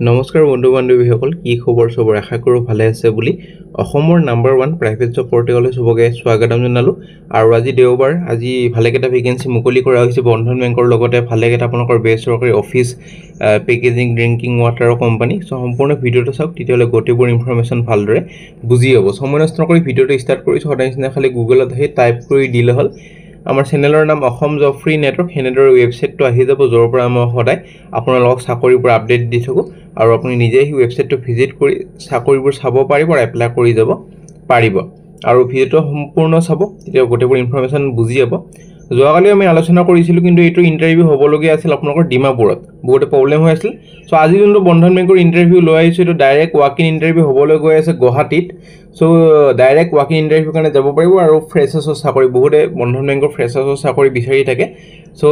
নমস্কাৰ বন্ধু বান্ধৱীসকল কি খবৰ সবৰ আশা কৰো ভালে আছে বুলি অসমৰ নাম্বাৰ 1 প্ৰাইভেট জব পৰ্টেললৈ সবকে স্বাগতম জনালো আৰু আজি দেওবাৰ আজি ভালেকেটা ভেকেন্সি মুকলি কৰা হৈছে বন্ধন বেংকৰ লগতে ভালেকেটা আপোনালোকৰ বেচৰকাৰী office packaging drinking water company so সম্পূৰ্ণ ভিডিওটো চাওক তেতিয়ালে গোটেইবোৰ ইনফৰমেশন ভালদৰে বুজি হ'ব সময় নষ্ট কৰি ভিডিওটো ষ্টাৰ্ট কৰিছো সদায়নিচিনা খালি গুগলত আহি টাইপ কৰি দিলে হ'ল আমাৰ চেনেলৰ নাম অসম জব ফ্ৰী নেটৱৰ্ক হেনেদৰ ৱেবসাইটটো আহি যাব যৰ পৰা মই সদায় আপোনালোকক চাকৰিৰ পৰা আপডেট দি থাকো আৰু আপুনি নিজে এই ৱেবসাইটটো ভিজিট কৰি চাকৰিবোৰ চাব পাৰিব আৰু এপ্লাই কৰি যাব পাৰিব আৰু ভিডিওটো সম্পূৰ্ণ চাব তেতিয়া গোটেইবোৰ ইনফৰমেশন বুজি যাব যোৱাকালি আমি আলোচনা কৰিছিলো কিন্তু এটো ইন্টাৰভিউ হ'বলগীয়া আছিল আপোনালোকৰ ডিমাপুৰত বহুতে প্ৰবলেম হৈ আছিল সো আজি যোনটো বন্ধন বেংকৰ ইন্টাৰভিউ লৈ আহিছো এটো ডাইৰেক্ট ৱাক ইন ইন্টাৰভিউ হ'বলৈ গৈ আছে গুৱাহাটীত so direct walk in interview কাৰণে যাব পাৰিব আৰু ফ্ৰেছাৰ্ছৰ চাকৰি বহুতে বন্ধন বেংকৰ ফ্ৰেছাৰ্ছৰ চাকৰি বিচাৰি থাকে সো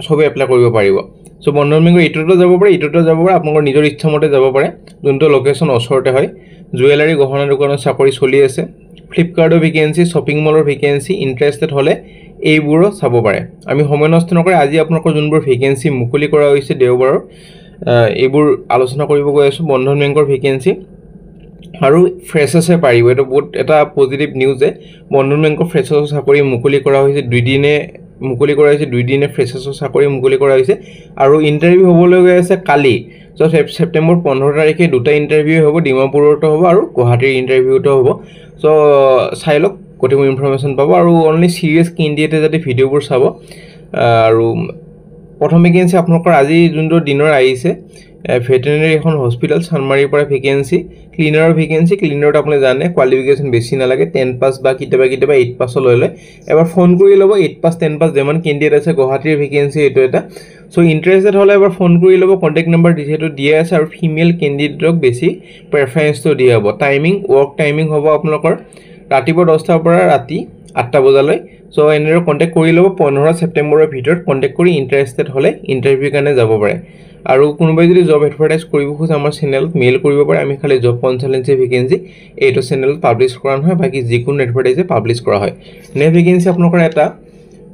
সবে এপ্লাই কৰিব পাৰিব সো বন্ধন বেংকৰ ইটোটো যাব পাৰে আপোনালোকৰ নিজৰ ইচ্ছামতে যাব পাৰে যোনটো লোকেশন ওচৰতে হয় জুৱেলাৰী গহনা দোকানৰ চাকৰি চলি আছে ফ্লিপকাৰ্টৰ ভেকেন্সি শপিং মলৰ ভেকেন্সি ইন্টাৰেষ্টেড হলে এইবোৰো চাব পাৰে আমি সময় নষ্ট নকৰি আজি আপোনালোকৰ যোনবোৰ ভেকেন্সি মুকলি কৰা হৈছে দেওবাৰৰ এইবোৰ আলোচনা কৰিব গৈ আছো বন্ধন বেংকৰ ভেকেন্সি আৰু ফ্ৰেছাৰ্ছে পাৰিব এটো বহুত এটা পজিটিভ নিউজ যে বন্ধন বেংকৰ ফ্ৰেছাৰ্ছৰ চাকৰি মুকলি কৰা হৈছে দুই দিনে ফ্ৰেছাৰ্ছৰ চাকৰি মুকলি কৰা হৈছে আৰু ইন্টাৰভিউ হ'বলৈ গৈ আছে কালি সো সেপ্টেম্বৰ 15 তাৰিখে দুটা ইন্টাৰভিউ হ'ব ডিমাপুৰতো হ'ব আৰু গুৱাহাটীৰ ইন্টাৰভিউটো হ'ব সো চাইলক গোটেইবোৰ ইনফৰমেশন পাব আৰু অনলি সিৰিয়াস কেণ্ডিডেটে যদি ভিডিওবোৰ চাব আৰু প্ৰথম ভেকেন্সি আপোনালোকৰ আজি যোনটো দিনৰ আহিছে ভেটেৰিনাৰী এখন হস্পিটাল সানমাৰীৰ পৰা ভেকেন্সি ক্লিনাৰৰ ভেকেন্সি ক্লিনাৰত আপুনি জানে কোৱালিফিকেশন বেছি নালাগে 10 পাস বা কিটাবা 8 পাস লৈ এবাৰ ফোন কৰি ল'ব 8 পাস 10 পাস যেমান কেণ্ডিডেট আছে গুৱাহাটীৰ ভেকেন্সি এটো এটা সো ইন্টাৰেষ্টেড হলে এবাৰ ফোন কৰি ল'ব কন্টাক্ট নম্বৰ দিছেটো দিয়া আছে আৰু ফিমেল কেণ্ডিডেটক বেছি প্ৰেফাৰেন্সটো দিয়া হ'ব টাইমিং ওয়াৰ্ক টাইমিং হ'ব আপোনালোকৰ ৰাতিপুৱা 10টাৰ পৰা ৰাতি 8টা বজালৈ সো এনেৰ কন্টাক্ট কৰি ল'ব 15 সেপ্টেম্বৰৰ ভিতৰত কন্টাক্ট কৰি ইন্টাৰেষ্টেড হলে ইন্টাৰভিউ কাৰণে যাব পাৰে আৰু কোনোবাই যদি জব এডভাৰটাইজ কৰিব খোজে আমাৰ চেনেলত মেইল কৰিব পাৰে আমি খালি জব কনসালটেন্সি ভেকেন্সি এইটো চেনেলত পাবলিশ কৰা নহয় বাকি যিকোনো এডভাৰটাইজে পাবলিশ কৰা হয় নে ভেকেন্সি আপোনালোকৰ এটা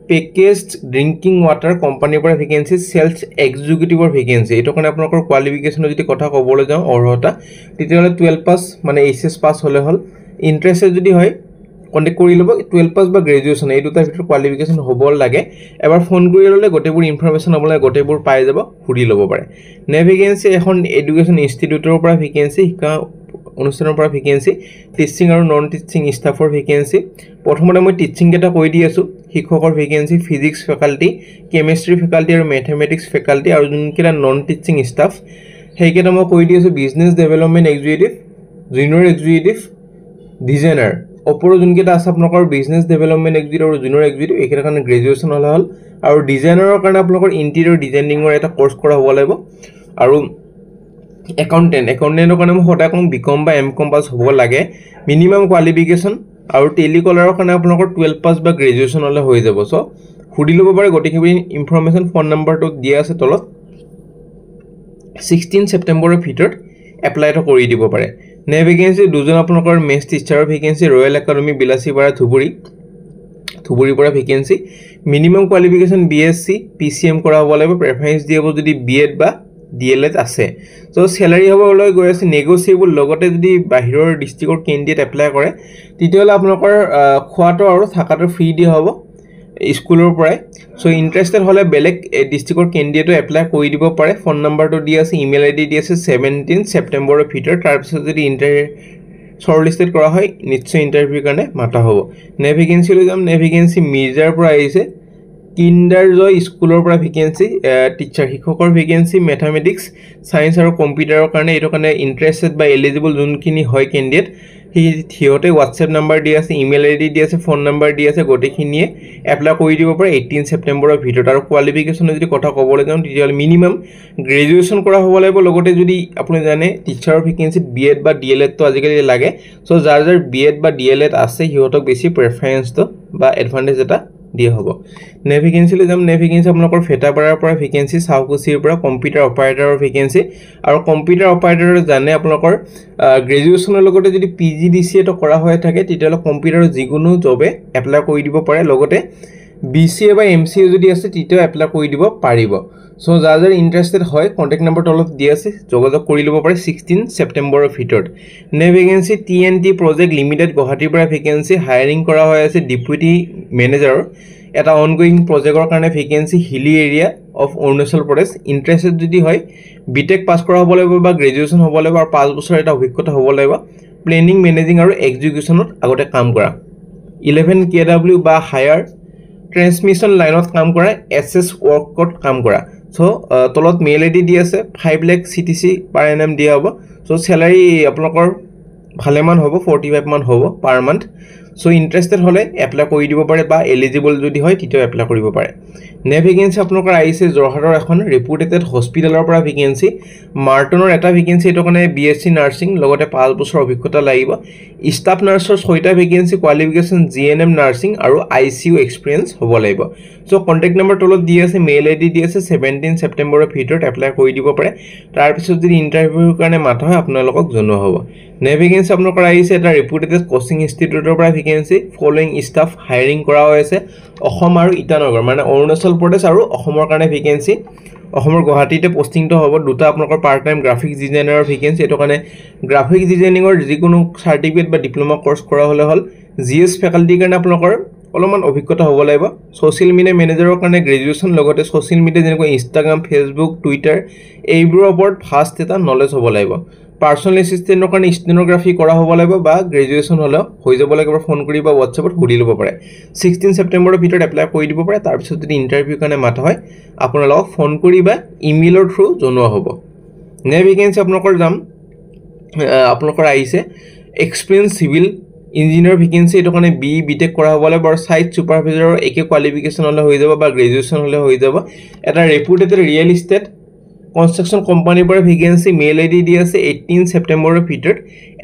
পেকেজড ড্ৰিংকিং ৱাটাৰ কোম্পানীৰ পৰা ভেকেন্সি সেলছ এক্সিকিউটিভৰ ভেকেন্সি এটো কাৰণে আপোনালোকৰ কোৱালিফিকেশনৰ যদি কথা ক'বলৈ যাওঁ অৰ্হতা তেতিয়ালে 12 পাস মানে এইচএস পাস হলে হল ইন্টাৰেষ্টেড যদি হয় কন্টাক্ট কৰি ল'ব 12 পাস বা গ্ৰেজুৱেচন এই দুটা ভিতৰত কোৱালিফিকেশন হ'ব লাগে এবাৰ ফোন কৰি ল'লে গোটেইবোৰ ইনফৰমেশন আপোনালোকে গোটেইবোৰ পাই যাব ফুৰি ল'ব পাৰে নে ভেকেন্সি এখন এডুকেশন ইনষ্টিটিউটৰ পৰা ভেকেন্সি শিক্ষা অনুষ্ঠানৰ পৰা ভেকেন্সি টিচিং আৰু নন টিচিং ষ্টাফৰ ভেকেন্সি প্ৰথমতে মই টিচিং কেটা কৈ দি আছো শিক্ষকৰ vacancy physics faculty chemistry faculty আৰু ম্যাথমেটিক্স ফেকাল্টি আৰু যোনকেটা নন টিচিং ষ্টাফ সেইকেটা মই কৈ দি আছো business development executive junior executive designer ওপৰৰ যোনকেটা আছে আপোনালোকৰ বিজনেছ ডেভেলপমেন্ট এক্সিকিউটিভ আৰু জুনিয়ৰ এক্সিকিউটিভ এইকেটা কাৰণে গ্ৰেজুৱেচন হল আৰু ডিজাইনাৰৰ কাৰণে আপোনালোকৰ ইন্টেৰিয়ৰ ডিজাইনিঙৰ এটা কোৰ্স কৰা হ'ব লাগিব আৰু একাউন্টেন্টৰ কাৰণে মই সদায় কম বিকম বা এমকম পাস হ'ব লাগে মিনিমাম কোৱালিফিকেশন আৰু টেলিকলাৰৰ কাৰণে আপোনালোকৰ 12 পাস বা গ্ৰেজুৱেচন হলে হৈ যাব সো খুদি ল'ব পাৰে গোটেইখিনি ইনফৰমেশন ফোন নম্বৰটো দিয়া আছে তলত 16 সেপ্টেম্বৰৰ ভিতৰত এপ্লাইটো কৰি দিব পাৰে নে ভেকেন্সি দুজন আপোনালোকৰ মেথ টিচাৰৰ vacancy Royal Academy Bilasipara Dhubri পৰা vacancy minimum qualification BSc PCM কৰা হ'ব লাগিব প্ৰেফাৰেন্স দিব যদি বিএড বা ডিএলএড আছে সো স্যালাৰি হ'বলৈ গৈ আছে নেগোচিয়েবল লগতে যদি বাহিৰৰ ডিস্ট্ৰিক্টৰ কেণ্ডিডেট এপ্লাই কৰে তেতিয়ালে আপোনালোকৰ খোৱাটো আৰু থাকাটো ফ্ৰী দিয়া হ'ব স্কুলৰ পৰাই সো ইন্টাৰেষ্টেড হলে বেলেগ ডিস্ট্ৰিক্টৰ কেণ্ডিডেটও এপ্লাই কৰি দিব পাৰে ফোন নম্বৰটো দিয়া আছে ইমেইল আইডি দিয়া আছে 17 সেপ্টেম্বৰৰ ভিতৰত তাৰ পিছত যদি শৰ্টলিস্টেড কৰা হয় নিশ্চয় ইন্টাৰভিউ কাৰণে মাতা হ'ব নে ভেকেন্সি লৈ যাম নে ভেকেন্সি মিৰ্জাৰ পৰা আহিছে কিণ্ডাৰজয় স্কুলৰ পৰা ভেকেন্সি টিচাৰ শিক্ষকৰ ভেকেন্সি ম্যাথমেটিক্স সায়েন্স আৰু কম্পিউটাৰৰ কাৰণে এটো কাৰণে ইন্টাৰেষ্টেড বা এলিজিবল যোনখিনি হয় কেণ্ডিডেট হিয়তে WhatsApp নম্বৰ দিয়া আছে ইমেইল আইডি দিয়া আছে ফোন নম্বৰ দিয়া আছে গোটেইখিনিয়ে এপ্লাই কৰি দিব পাৰে 18 সেপ্টেম্বৰৰ ভিতৰত আৰু কোৱালিফিকেশনৰ যদি কথা ক'বলৈ যাওঁ তেতিয়ালে মিনিমাম গ্ৰেজুৱেচন কৰা হ'ব লাগিব লগতে যদি আপুনি জানে টিচাৰৰ ভেকেন্সি বিএড বা ডিএলএড তো আজিকালি লাগে সো যাৰ বিএড বা ডিএলএড আছে হিয়তক বেছি প্ৰেফাৰেন্স তো বা এডভান্টেজ এটা দিয়া হ'ব নে ভেকেন্সি লৈ যাম নে ভেকেন্সি আপোনালোকৰ ফেটাপাৰাৰ পৰা ভেকেন্সি সাউকুচিৰ পৰা কম্পিউটাৰ অপাৰেটৰৰ ভেকেন্সি আৰু কম্পিউটাৰ অপাৰেটৰৰ জানে আপোনালোকৰ গ্ৰেজুৱেচনৰ লগতে যদি পিজিডিসিএ তো কৰা হৈ থাকে তেতিয়ালে কম্পিউটাৰৰ যিকোনো জবে এপ্লাই কৰি দিব পাৰে লগতে BCA বা MCA যদি আছে তেতিয়াও এপ্লাই কৰি দিব পাৰিব সো যাৰ যাৰ ইন্টাৰেস্টেড হয় কন্টাক্ট নম্বৰ তলত দি আছে যোগাযোগ কৰি ল'ব পাৰে 16 সেপ্টেম্বৰৰ ভিতৰত নে ভেকেন্সি TNT প্ৰজেক্ট লিমিটেড গুৱাহাটীৰ পৰা ভেকেন্সি হায়াৰিং কৰা হৈ আছে ডেপুটি মেনেজাৰ এটা অনগোইং প্ৰজেক্টৰ কাৰণে vacancy hilly area of Arunachal Pradesh interested যদি হয় বিটেক পাস কৰা হ'ব লাগিব বা গ্ৰেজুৱেচন হ'ব লাগিব আৰু 5 বছৰ এটা অভিজ্ঞতা হ'ব লাগিব প্লেনিং মেনেজিং আৰু এক্সিকিউচনত আগতে কাম কৰা 11 KW বা হায়াৰ ট্ৰান্সমিশন লাইনত কাম কৰা SS ওয়াৰ্কত কাম কৰা সো তলত মেল আইডি দি আছে 5 লাখ CTC পাৰ annum দিয়া হ'ব সো স্যালাৰি আপোনালোকৰ ভালেমান হ'ব 45 মান হ'ব পাৰ মান্থ সো ইন্টাৰেস্টেড হলে এপ্লাই কৰি দিব পাৰে বা এলিজিবল যদি হয় তেতিয়া এপ্লাই কৰিব পাৰে নে ভেকেন্সি আপোনালোকৰ আইছে জৰহাটৰ এখন ৰেপুটেটেড হস্পিটালৰ পৰা ভেকেন্সি মাৰ্টনৰ এটা ভেকেন্সি এটো কাৰণে BSc নাৰ্সিং লগতে 5 বছৰ অভিজ্ঞতা লাগিব ষ্টাফ নাৰ্সৰ 6টা ভেকেন্সি কোৱালিফিকেশন GNM নাৰ্সিং আৰু ICU এক্সপেৰিয়েন্স হ'ব লাগিব সো কন্টাক্ট নম্বৰ তলত দি আছে মেল আইডি দি আছে 17 সেপ্টেম্বৰৰ ভিতৰত এপ্লাই কৰি দিব পাৰে তাৰ পিছত যদি ইন্টাৰভিউৰ কাৰণে মাতা হয় আপোনালোকক জনোৱা হ'ব নে ভেকেন্সি আপোনালোকৰ আইছে এটা ৰেপুটেটেড কোচিং ইনষ্টিটিউটৰ পৰা ভেকেন্সি ফলোইং ষ্টাফ হায়াৰিং কৰা হৈছে অসম আৰু ইটানগৰ মানে অৰুণাচল প্ৰদেশ আৰু অসমৰ কাৰণে ভেকেন্সি অসমৰ গুৱাহাটীতে পোষ্টিংটো হ'ব দুটা আপোনালোকৰ পাৰ্ট টাইম গ্ৰাফিক্স ডিজাইনাৰৰ ভেকেন্সি এটো কাৰণে গ্ৰাফিক্স ডিজাইনিংৰ যিকোনো সাৰ্টিফিকেট বা ডিপ্লোমা কোৰ্স কৰা হলে হল GS ফেকাল্টিৰ কাৰণে আপোনালোকৰ অলপমান অভিজ্ঞতা হ'ব লাগিব সোশ্যাল মিডিয়া মেনেজাৰৰ কাৰণে গ্ৰেজুৱেচন লগতে সোশ্যাল মিডিয়া যেনেকৈ ইনষ্টাগ্ৰাম ফেসবুক টুইটাৰ এইবোৰৰ ওপৰত ফাষ্ট এটা নলেজ হ'ব লাগিব পাৰ্সোনাল এসিস্টেন্টৰ কাৰণে ষ্টেনোগ্ৰাফি কৰা হ'ব লাগিব বা গ্ৰেজুৱেচন হলে হৈ যাব লাগিব ফোন কৰি বা WhatsAppত সুধি ল'ব পাৰে 16 সেপ্টেম্বৰৰ ভিতৰত এপ্লাই কৰি দিব পাৰে তাৰ পিছত যদি ইন্টাৰভিউ কাৰণে মাতা হয় আপোনালোকক ফোন কৰি বা ইমেইলৰ থ্ৰু জনোৱা হ'ব নে ভেকেন্সি আপোনালোকৰ যাম আপোনালোকৰ আইছে এক্সপেৰিয়েন্স সিভিল ইঞ্জিনিয়াৰ ভেকেন্সি এটো কাৰণে বিটেক কৰা হ'ব লাগিব আৰু সাইট সুপাৰভাইজাৰৰ একে কোৱালিফিকেশন হলে হৈ যাব বা গ্ৰেজুৱেচন হলে হৈ যাব এটা ৰেপুটেটেড ৰিয়েল এষ্টেট কনস্ট্ৰাকশন কোম্পানীৰ পৰা ভেকেন্সি মেল আইডি দি আছে 18 সেপ্টেম্বৰৰ ভিতৰত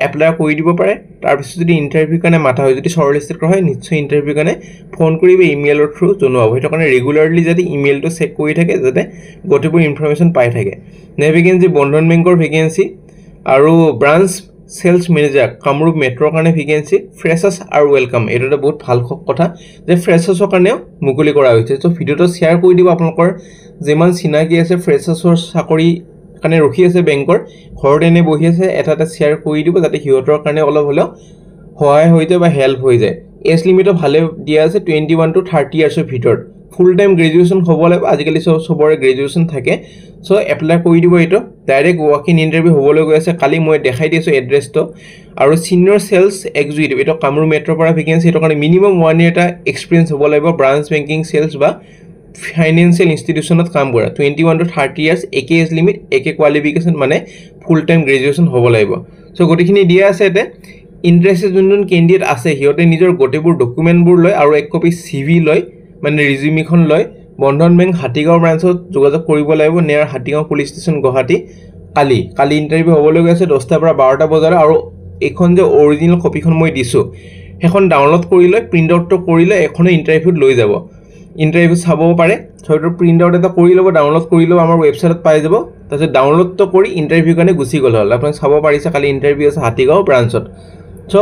এপ্লাই কৰি দিব পাৰে তাৰ পিছত যদি ইন্টাৰভিউ কাৰণে মাতা হয় যদি শৰ্টলিস্টেড কৰা হয় নিশ্চয় ইন্টাৰভিউ কাৰণে ফোন কৰি বা ইমেইলৰ থ্ৰু জনোৱা হ'ব হেতু কাৰণে ৰেগুলাৰলি যদি ইমেইলটো চেক কৰি থাকে যাতে গটেবোৰ ইনফৰমেশন পাই থাকে নে ভেকেন্সি বন্ধন বেংকৰ ভেকেন্সি আৰু ব্ৰাঞ্চ সেলস মেনেজাৰ কামৰূপ মেট্ৰৰ কাৰণে ভেকেন্সি ফ্ৰেছাৰ্ছ আৰু ওয়েলকাম এটা বহুত ভাল কথা যে ফ্ৰেছাৰ্ছৰ কাৰণে মুকলি কৰা হৈছে তো ভিডিওটো শেয়াৰ কৰি দিব আপোনালোকৰ যেমান চিনাকি আছে ফ্ৰেছাৰ্ছৰ চাকৰি কাৰণে ৰখি আছে বেংকৰ ঘৰত এনে বহি আছে এটা শেয়াৰ কৰি দিব যাতে হিয়তৰ কাৰণে অলপ হলো সহায় হৈ যায় বা হেল্প হৈ যায় এজ লিমিটও ভালে দিয়া আছে 21 to 30 ইয়াৰ্ছৰ ভিতৰত ফুল টাইম গ্ৰেজুৱেচন হ'ব লাগিব আজিকালি সবৰে গ্ৰেজুৱেচন থাকে সো এপ্লাই কৰি দিব এটো ডাইৰেক্ট ওয়াক ইন ইন্টাৰভিউ হ'বলৈ গৈ আছে কালি মই দেখাই দিছো এড্ৰেছটো আৰু সিনিয়ৰ সেলস এক্সিকিউটিভ এটো কামৰূপ মেট্ৰৰ পৰা ভেকেন্সি এটো কাৰণে মিনিমাম 1 ইয়াৰ এটা এক্সপেৰিয়েন্স হ'ব লাগিব ব্ৰাঞ্চ বেংকিং সেলস বা ফাইনান্সিয়েল ইনষ্টিটিউচনত কাম কৰা 21 to 30 ইয়াৰ্ছ একে এজ লিমিট একে কোৱালিফিকেশন মানে ফুল টাইম গ্ৰেজুৱেচন হ'ব লাগিব সো গটিখিনি দিয়া আছে এতে ইন্টাৰেস্টেড যোনজন ক্যান্ডিডেট আছে হিয়তে নিজৰ গটেবোৰ ডকুমেন্টবোৰ লয় আৰু এক কপি CV লয় মানে ৰিজিউমিখন লয় বন্ধন বেংক হাটিগাঁও ব্ৰাঞ্চত যোগাযোগ কৰিব লাগিব নিয়াৰ হাটিগাঁও পুলিশ ষ্টেচন গুৱাহাটী কালি ইন্টাৰভিউ হ'বলৈ গৈ আছে 10টা পৰা 12টা বজাৰ আৰু এখন যে অৰিজিনাল কপিখন মই দিছো হেখন ডাউনলোড কৰি লৈ প্ৰিন্ট আউট কৰি লৈ এখনে ইন্টাৰভিউত লৈ যাব ইন্টাৰভিউ চাব পাৰে ছয়টো প্ৰিন্ট আউট এটা কৰি ল'ব ডাউনলোড কৰি ল'ব আমাৰ ৱেবছাইটত পাই যাব তাৰপিছত ডাউনলোড তো কৰি ইন্টাৰভিউ কাৰণে গুছি গ'ল হল আপুনি চাব পাৰিছে কালি ইন্টাৰভিউ আছে হাটিগাঁও ব্ৰাঞ্চত সো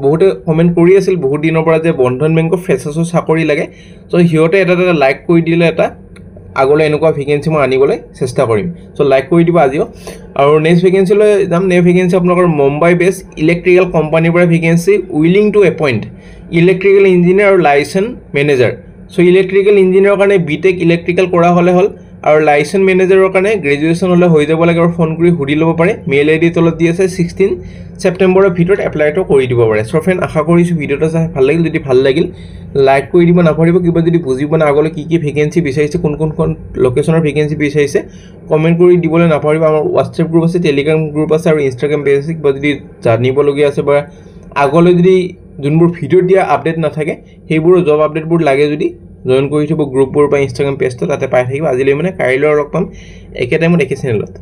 বহুতে কমেন্ট কৰি আছিল বহুত দিনৰ পৰা যে বন্ধন বেংকৰ ফ্ৰেছাৰ্ছৰ চাকৰি লাগে সো হিয়তে এটা লাইক কৰি দিলে এটা আগলৈ এনেকুৱা ভেকেন্সি মই আনিবলৈ চেষ্টা কৰিম সো লাইক কৰি দিব আজিও আৰু নেক্সট ভেকেন্সি লৈ যাম নে ভেকেন্সি আপোনালোকৰ মুম্বাই বেস ইলেক্ট্ৰিকেল কোম্পানীৰ পৰা vacancy willing to appoint electrical engineer আৰু লাইসেন্স মেনেজাৰ সো ইলেক্ট্ৰিকেল ইঞ্জিনিয়াৰৰ কাৰণে বিটেক ইলেক্ট্ৰিকেল কৰা হলে হল আৰু লাইসেন্স মেনেজাৰৰ কাৰণে গ্ৰেজুৱেচন হলে হৈ যাব লাগে আৰু ফোন কৰি সুধি ল'ব পাৰে মেইল আইডি তলত দি আছে 16 সেপ্টেম্বৰৰ ভিতৰত এপ্লাইটো কৰি দিব পাৰে সো ফ্ৰেন্ড আশা কৰিছো ভিডিওটো চাই ভাল লাগিল যদি ভাল লাগিল লাইক কৰি দিব নাপাৰিব কিবা যদি বুজিব না আগলৈ কি ভেকেন্সি বিচাৰিছে কোন লোকেশনৰ ভেকেন্সি বিচাৰিছে কমেন্ট কৰি দিবলৈ নাপাৰিব আমাৰ WhatsApp গ্ৰুপ আছে টেলিগ্ৰাম গ্ৰুপ আছে আৰু ইনষ্টাগ্ৰাম পেজ আছে কিবা যদি জানিব লগিয়া আছে বা আগলৈ যদি যোনবোৰ ভিডিও দিয়া আপডেট নাথাকে সেইবোৰ জব আপডেটবোৰ লাগে যদি জয়েন কৰি থব গ্ৰুপবোৰ বা ইনষ্টাগ্ৰাম পেজটো তাতে পাই থাকিব আজিলৈ মানে কাইলৈ লগ পাম একে টাইমত একে চেনেলত